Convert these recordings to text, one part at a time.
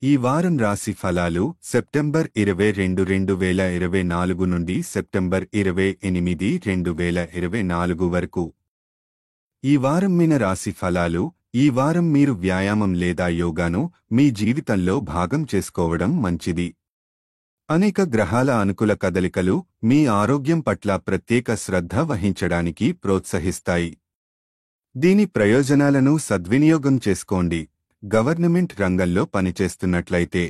ఈ వారం రాశి ఫలాలు సెప్టెంబర్ 22, 2024 నుండి సెప్టెంబర్ 28, 2024 వరకు. ఈ వారం మీన రాశి ఫలాలు. ఈ వారం మీరు వ్యాయామం లేదా యోగాను మీ జీవితంలో భాగం చేసుకోవడం మంచిది. అనేక గ్రహాల అనుకూల కదలికలు మీ ఆరోగ్యం పట్ల ప్రత్యేక శ్రద్ధ వహించడానికి ప్రోత్సహిస్తాయి. దీని ప్రయోజనాలను సద్వినియోగం చేసుకోండి. గవర్నమెంట్ రంగంలో పనిచేస్తున్నట్లయితే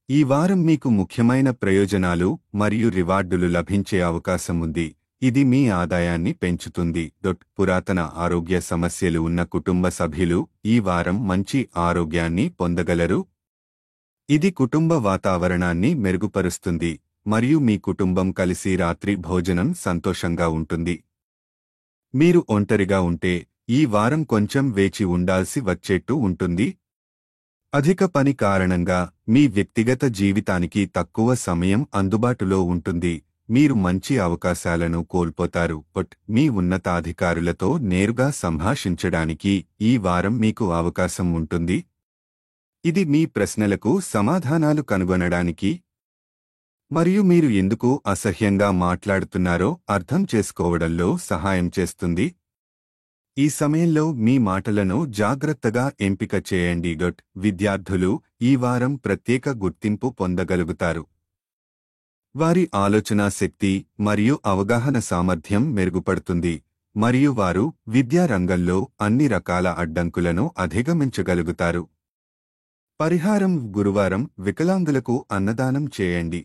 ఈ వారం మీకు ముఖ్యమైన ప్రయోజనాలు మరియు రివార్డులు లభించే అవకాశం ఉంది. ఇది మీ ఆదాయాన్ని పెంచుతుంది. పురాతన ఆరోగ్య సమస్యలు ఉన్న కుటుంబ సభ్యులు ఈ వారం మంచి ఆరోగ్యాన్ని పొందగలరు. ఇది కుటుంబ వాతావరణాన్ని మెరుగుపరుస్తుంది మరియు మీ కుటుంబం కలిసి రాత్రి భోజనం సంతోషంగా ఉంటుంది. మీరు ఒంటరిగా ఉంటే ఈ వారం కొంచెం వేచి ఉండాల్సి వచ్చేట్టు ఉంటుంది. అధిక పని కారణంగా మీ వ్యక్తిగత జీవితానికి తక్కువ సమయం అందుబాటులో ఉంటుంది. మీరు మంచి అవకాశాలను కోల్పోతారు. మీ ఉన్నతాధికారులతో నేరుగా సంభాషించడానికి ఈ వారం మీకు అవకాశం ఉంటుంది. ఇది మీ ప్రశ్నలకు సమాధానాలు కనుగొనడానికి మరియు మీరు ఎందుకు అసహ్యంగా మాట్లాడుతున్నారో అర్థం చేసుకోవడంలో సహాయం చేస్తుంది. ఈ సమయంలో మీ మాటలను జాగ్రత్తగా ఎంపిక చేయండి. విద్యార్థులు ఈ వారం ప్రత్యేక గుర్తింపు పొందగలుగుతారు. వారి ఆలోచనా శక్తి మరియు అవగాహన సామర్థ్యం మెరుగుపడుతుంది మరియు వారు విద్యా రంగంలో అన్ని రకాల అడ్డంకులను అధిగమించగలుగుతారు. పరిహారం: గురువారం వికలాంగులకు అన్నదానం చేయండి.